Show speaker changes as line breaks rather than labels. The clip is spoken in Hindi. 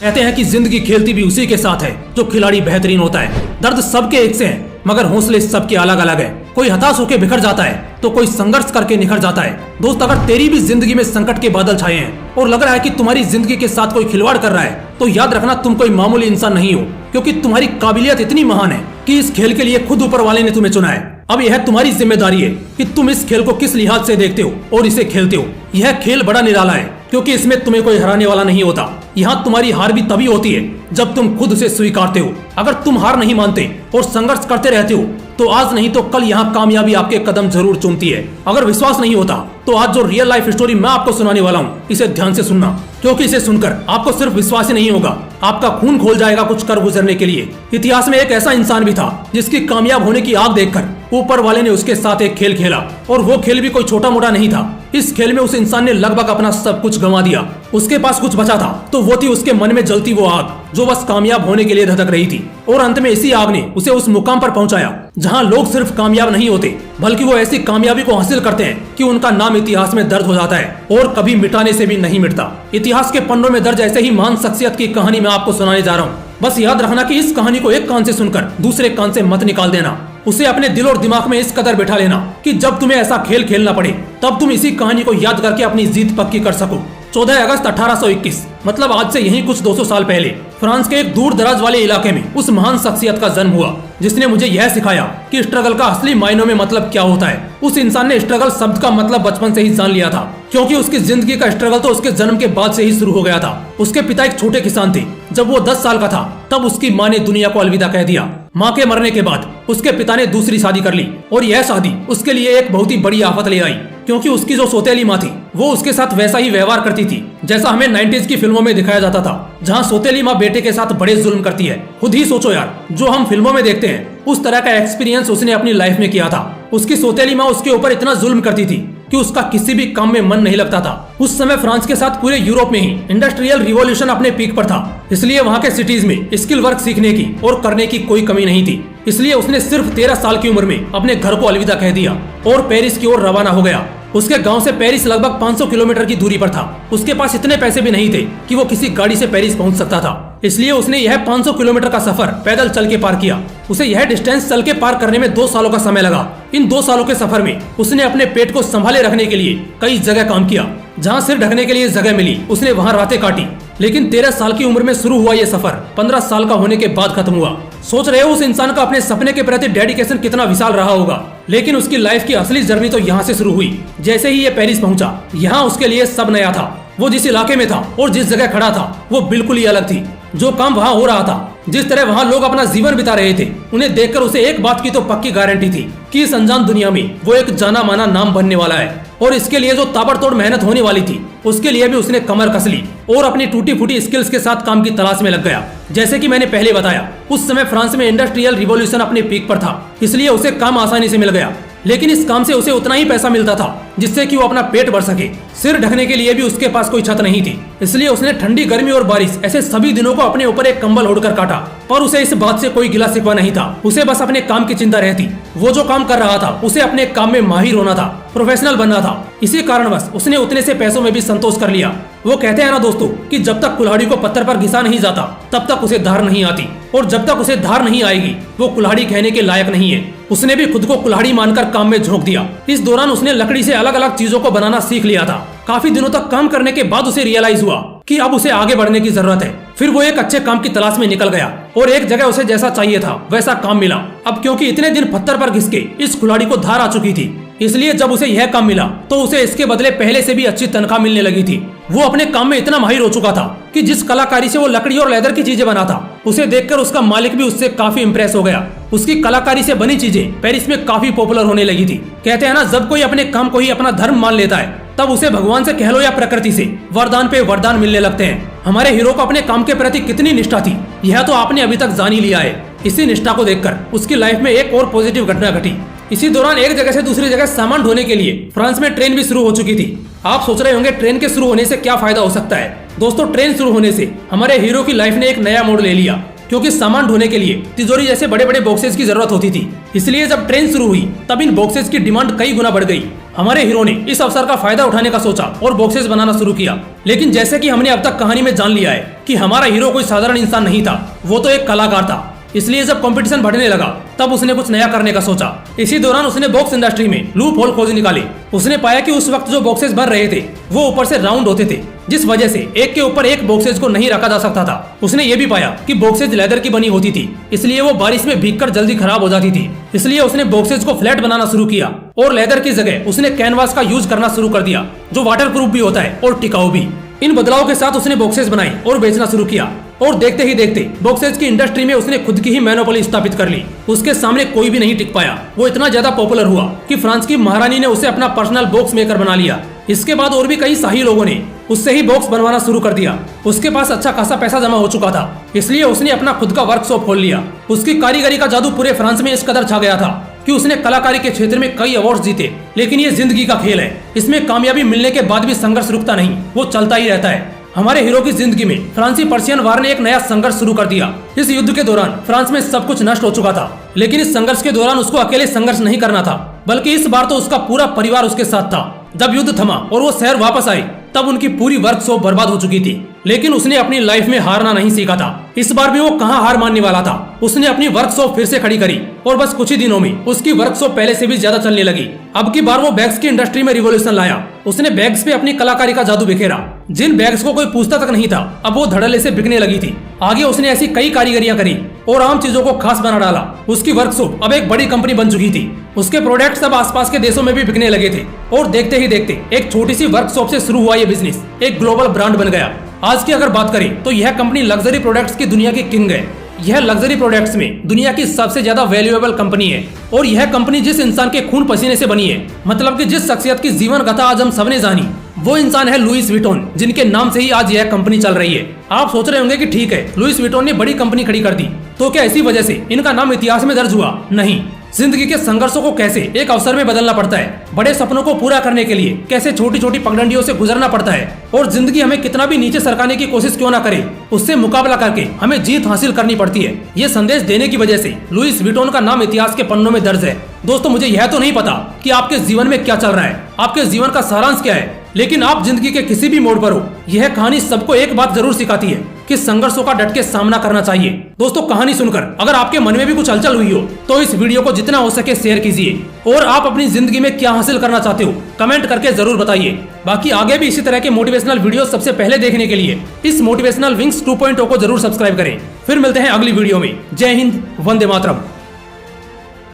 कहते हैं कि जिंदगी खेलती भी उसी के साथ है जो खिलाड़ी बेहतरीन होता है। दर्द सबके एक से हैं, मगर हौसले सबके अलग अलग है। कोई हताश होकर बिखर जाता है तो कोई संघर्ष करके निखर जाता है। दोस्त, अगर तेरी भी जिंदगी में संकट के बादल छाए हैं और लग रहा है कि तुम्हारी जिंदगी के साथ कोई खिलवाड़ कर रहा है, तो याद रखना तुम कोई मामूली इंसान नहीं हो, क्योंकि तुम्हारी काबिलियत इतनी महान है कि इस खेल के लिए खुद ऊपर वाले ने तुम्हें चुना है। अब यह तुम्हारी जिम्मेदारी है कि तुम इस खेल को किस लिहाज से देखते हो और इसे खेलते हो। यह खेल बड़ा निराला है, क्योंकि इसमें तुम्हें कोई हराने वाला नहीं होता। यहाँ तुम्हारी हार भी तभी होती है जब तुम खुद उसे स्वीकारते हो। अगर तुम हार नहीं मानते और संघर्ष करते रहते हो तो आज नहीं तो कल यहाँ कामयाबी आपके कदम जरूर चूमती है। अगर विश्वास नहीं होता तो आज जो रियल लाइफ स्टोरी मैं आपको सुनाने वाला हूँ, इसे ध्यान से सुनना, क्योंकि इसे सुनकर आपको सिर्फ विश्वास ही नहीं होगा, आपका खून खोल जाएगा कुछ कर गुजरने के लिए। इतिहास में एक ऐसा इंसान भी था जिसकी कामयाब होने की आग देखकर ऊपर वाले ने उसके साथ एक खेल खेला, और वो खेल भी कोई छोटा मोटा नहीं था। इस खेल में उस इंसान ने लगभग अपना सब कुछ गंवा दिया। उसके पास कुछ बचा था तो वो थी उसके मन में जलती वो आग जो बस कामयाब होने के लिए धधक रही थी। और अंत में इसी आग ने उसे उस मुकाम पर पहुंचाया जहां लोग सिर्फ कामयाब नहीं होते, बल्कि वो ऐसी कामयाबी को हासिल करते हैं कि उनका नाम इतिहास में दर्ज हो जाता है और कभी मिटाने से भी नहीं मिटता। इतिहास के पन्नों में दर्ज ऐसे ही महान शख्सियत की कहानी मैं आपको सुनाने जा रहा हूँ। बस याद रखना कि इस कहानी को एक कान से सुनकर दूसरे कान से मत निकाल देना। उसे अपने दिल और दिमाग में इस कदर बिठा लेना कि जब तुम्हें ऐसा खेल खेलना पड़े तब तुम इसी कहानी को याद करके अपनी जीत पक्की कर सको। 14 अगस्त 1821, मतलब आज से यही कुछ 200 साल पहले, फ्रांस के एक दूर दराज वाले इलाके में उस महान शख्सियत का जन्म हुआ जिसने मुझे यह सिखाया कि स्ट्रगल का असली मायनों में मतलब क्या होता है। उस इंसान ने स्ट्रगल शब्द का मतलब बचपन से ही जान लिया था, क्योंकि उसकी जिंदगी का स्ट्रगल तो उसके जन्म के बाद से ही शुरू हो गया था। उसके पिता एक छोटे किसान थे। जब वो 10 साल का था तब उसकी माँ ने दुनिया को अलविदा कह दिया। माँ के मरने के बाद उसके पिता ने दूसरी शादी कर ली, और यह शादी उसके लिए एक बहुत ही बड़ी आफत ले आई, क्योंकि उसकी जो सौतेली माँ थी वो उसके साथ वैसा ही व्यवहार करती थी जैसा हमें 90s की फिल्मों में दिखाया जाता था, जहाँ सौतेली माँ बेटे के साथ बड़े जुल्म करती है। खुद ही सोचो यार, जो हम फिल्मों में देखते हैं उस तरह का एक्सपीरियंस उसने अपनी लाइफ में किया था। उसकी सौतेली माँ उसके ऊपर इतना जुल्म करती थी कि उसका किसी भी काम में मन नहीं लगता था। उस समय फ्रांस के साथ पूरे यूरोप में ही इंडस्ट्रियल रिवॉल्यूशन अपने पीक पर था, इसलिए वहाँ के सिटीज में स्किल वर्क सीखने की और करने की कोई कमी नहीं थी। इसलिए उसने सिर्फ 13 साल की उम्र में अपने घर को अलविदा कह दिया और पेरिस की ओर रवाना हो गया। उसके गांव से पेरिस लगभग 500 किलोमीटर की दूरी पर था। उसके पास इतने पैसे भी नहीं थे कि वो किसी गाड़ी से पेरिस पहुंच सकता था, इसलिए उसने यह 500 किलोमीटर का सफर पैदल चल के पार किया। उसे यह डिस्टेंस चल के पार करने में 2 सालों का समय लगा। इन 2 सालों के सफर में उसने अपने पेट को संभाले रखने के लिए कई जगह काम किया। जहाँ सिर ढकने के लिए जगह मिली उसने वहाँ रातें काटी। लेकिन 13 साल की उम्र में शुरू हुआ ये सफर 15 साल का होने के बाद खत्म हुआ। सोच रहे हो उस इंसान का अपने सपने के प्रति डेडिकेशन कितना विशाल रहा होगा। लेकिन उसकी लाइफ की असली जर्नी तो यहाँ से शुरू हुई। जैसे ही ये पेरिस पहुंचा, यहाँ उसके लिए सब नया था। वो जिस इलाके में था और जिस जगह खड़ा था वो बिल्कुल ही अलग थी। जो काम वहाँ हो रहा था, जिस तरह वहाँ लोग अपना जीवन बिता रहे थे, उन्हें देखकर उसे एक बात की तो पक्की गारंटी थी कि इस अनजान दुनिया में वो एक जाना माना नाम बनने वाला है। और इसके लिए जो ताबड़तोड़ मेहनत होने वाली थी उसके लिए भी उसने कमर कस ली और अपनी टूटी फूटी स्किल्स के साथ काम की तलाश में लग गया। जैसे कि मैंने पहले बताया, उस समय फ्रांस में इंडस्ट्रियल रिवॉल्यूशन अपने पीक पर था, इसलिए उसे काम आसानी से मिल गया। लेकिन इस काम से उसे उतना ही पैसा मिलता था जिससे कि वो अपना पेट भर सके। सिर ढकने के लिए भी उसके पास कोई छत नहीं थी, इसलिए उसने ठंडी, गर्मी और बारिश ऐसे सभी दिनों को अपने ऊपर एक कंबल ओढ़कर काटा। पर उसे इस बात से कोई गिला शिकवा नहीं था। उसे बस अपने काम की चिंता रहती। वो जो काम कर रहा था उसे अपने काम में माहिर होना था, प्रोफेशनल बनना था। इसी कारणवश उसने उतने से पैसों में भी संतोष कर लिया। वो कहते हैं ना दोस्तों कि जब तक कुल्हाड़ी को पत्थर पर घिसा नहीं जाता तब तक उसे धार नहीं आती, और जब तक उसे धार नहीं आएगी वो कुल्हाड़ी कहने के लायक नहीं है। उसने भी खुद को कुल्हाड़ी मानकर काम में झोंक दिया। इस दौरान उसने लकड़ी से अलग अलग चीजों को बनाना सीख लिया था। काफी दिनों तक काम करने के बाद उसे रियलाइज हुआ कि अब उसे आगे बढ़ने की जरूरत है। फिर वो एक अच्छे काम की तलाश में निकल गया और एक जगह उसे जैसा चाहिए था वैसा काम मिला। अब क्योंकि इतने दिन पत्थर पर घिस के इस कुल्हाड़ी को धार आ चुकी थी, इसलिए जब उसे यह काम मिला तो उसे इसके बदले पहले से भी अच्छी तनख्वाह मिलने लगी थी। वो अपने काम में इतना माहिर हो चुका था कि जिस कलाकारी से वो लकड़ी और लेदर की चीजें बनाता, उसे देखकर उसका मालिक भी उससे काफी इम्प्रेस हो गया। उसकी कलाकारी से बनी चीजें पेरिस में काफी पॉपुलर होने लगी थी। कहते हैं ना, जब कोई अपने काम को ही अपना धर्म मान लेता है तब उसे भगवान से कह लो या प्रकृति से वरदान पे वरदान मिलने लगते हैं। हमारे हीरो को अपने काम के प्रति कितनी निष्ठा थी यह तो आपने अभी तक जान ही लिया है। इसी निष्ठा को देखकर उसकी लाइफ में एक और पॉजिटिव घटना घटी। इसी दौरान एक जगह से दूसरी जगह सामान ढोने के लिए फ्रांस में ट्रेन भी शुरू हो चुकी थी। आप सोच रहे होंगे ट्रेन के शुरू होने से क्या फायदा हो सकता है। दोस्तों, ट्रेन शुरू होने से हमारे हीरो की लाइफ ने एक नया मोड़ ले लिया, क्योंकि सामान ढोने के लिए तिजोरी जैसे बड़े बड़े बॉक्सेस की जरूरत होती थी। इसलिए जब ट्रेन शुरू हुई तब इन बॉक्सेस की डिमांड कई गुना बढ़ गई। हमारे हीरो ने इस अवसर का फायदा उठाने का सोचा और बॉक्सेस बनाना शुरू किया। लेकिन जैसे कि हमने अब तक कहानी में जान लिया है कि हमारा हीरो कोई साधारण इंसान नहीं था, वो तो एक कलाकार था। इसलिए जब कंपटीशन बढ़ने लगा तब उसने कुछ नया करने का सोचा। इसी दौरान उसने बॉक्स इंडस्ट्री में लूप होल खोज निकाले। उसने पाया कि उस वक्त जो बॉक्सेस बन रहे थे वो ऊपर से राउंड होते थे, जिस वजह से एक के ऊपर एक बॉक्सेस को नहीं रखा जा सकता था। उसने ये भी पाया कि बॉक्सेस लेदर की बनी होती थी, इसलिए वो बारिश में भीगकर जल्दी खराब हो जाती थी। इसलिए उसने बॉक्सेस को फ्लैट बनाना शुरू किया और लेदर की जगह उसने कैनवास का यूज करना शुरू कर दिया, जो वाटर प्रूफ भी होता है और टिकाऊ भी। इन बदलाव के साथ उसने बॉक्सेस बनाई और बेचना शुरू किया और देखते ही देखते बॉक्सेस की इंडस्ट्री में उसने खुद की ही मोनोपोली स्थापित कर ली। उसके सामने कोई भी नहीं टिक पाया। वो इतना ज्यादा पॉपुलर हुआ कि फ्रांस की महारानी ने उसे अपना पर्सनल बॉक्स मेकर बना लिया। इसके बाद और भी कई शाही लोगों ने उससे ही बॉक्स बनवाना शुरू कर दिया। उसके पास अच्छा खासा पैसा जमा हो चुका था, इसलिए उसने अपना खुद का वर्कशॉप खोल लिया। उसकी कारीगरी का जादू पूरे फ्रांस में इस कदर छा गया था कि उसने कलाकारी के क्षेत्र में कई अवार्ड जीते। लेकिन ये जिंदगी का खेल है, इसमें कामयाबी मिलने के बाद भी संघर्ष रुकता नहीं, वो चलता ही रहता है। हमारे हीरो की जिंदगी में फ्रांसी पर्शियन वार ने एक नया संघर्ष शुरू कर दिया। इस युद्ध के दौरान फ्रांस में सब कुछ नष्ट हो चुका था, लेकिन इस संघर्ष के दौरान उसको अकेले संघर्ष नहीं करना था, बल्कि इस बार तो उसका पूरा परिवार उसके साथ था। जब युद्ध थमा और वो शहर वापस आए तब उनकी पूरी वर्कशॉप बर्बाद हो चुकी थी। लेकिन उसने अपनी लाइफ में हारना नहीं सीखा था। इस बार भी वो कहां हार मानने वाला था। उसने अपनी वर्कशॉप फिर से खड़ी करी और बस कुछ ही दिनों में उसकी वर्कशॉप पहले से भी ज्यादा चलने लगी। अब की बार वो बैग्स की इंडस्ट्री में रिवॉल्यूशन लाया। उसने बैग्स पे अपनी कलाकारी का जादू बिखेरा। जिन बैग्स को कोई पूछता तक नहीं था, अब वो धड़ल्ले से बिकने लगी थी। आगे उसने ऐसी कई कारीगरियां करी और आम चीजों को खास बना डाला। उसकी वर्कशॉप अब एक बड़ी कंपनी बन चुकी थी। उसके प्रोडक्ट्स अब आसपास के देशों में भी बिकने लगे थे और देखते ही देखते एक छोटी सी वर्कशॉप से शुरू हुआ ये बिजनेस एक ग्लोबल ब्रांड बन गया। आज की अगर बात करें तो यह कंपनी लग्जरी प्रोडक्ट्स की दुनिया की किंग है। यह लग्जरी प्रोडक्ट्स में दुनिया की सबसे ज्यादा वैल्यूएबल कंपनी है और यह कंपनी जिस इंसान के खून पसीने से बनी है, मतलब कि जिस शख्सियत की जीवन गाथा आज हम सबने जानी, वो इंसान है लुइस विटॉन, जिनके नाम से ही आज यह कंपनी चल रही है। आप सोच रहे होंगे कि ठीक है, लुइस विटॉन ने बड़ी कंपनी खड़ी कर दी, तो क्या इसी वजह से इनका नाम इतिहास में दर्ज हुआ? नहीं। जिंदगी के संघर्षों को कैसे एक अवसर में बदलना पड़ता है, बड़े सपनों को पूरा करने के लिए कैसे छोटी छोटी पगडंडियों से गुजरना पड़ता है, और जिंदगी हमें कितना भी नीचे सरकाने की कोशिश क्यों ना करे, उससे मुकाबला करके हमें जीत हासिल करनी पड़ती है। ये संदेश देने की वजह से लुइस विटॉन का नाम इतिहास के पन्नों में दर्ज है। दोस्तों, मुझे यह तो नहीं पता कि आपके जीवन में क्या चल रहा है, आपके जीवन का सारांश क्या है, लेकिन आप जिंदगी के किसी भी मोड़ पर हो, यह कहानी सबको एक बात जरूर सिखाती है कि संघर्षों का डट के सामना करना चाहिए। दोस्तों, कहानी सुनकर अगर आपके मन में भी कुछ हलचल हुई हो तो इस वीडियो को जितना हो सके शेयर कीजिए और आप अपनी जिंदगी में क्या हासिल करना चाहते हो कमेंट करके जरूर बताइए। बाकी आगे भी इसी तरह के मोटिवेशनल वीडियो सबसे पहले देखने के लिए इस मोटिवेशनल विंग्स 2.0 को जरूर सब्सक्राइब करें। फिर मिलते हैं अगली वीडियो में। जय हिंद, वंदे मातरम।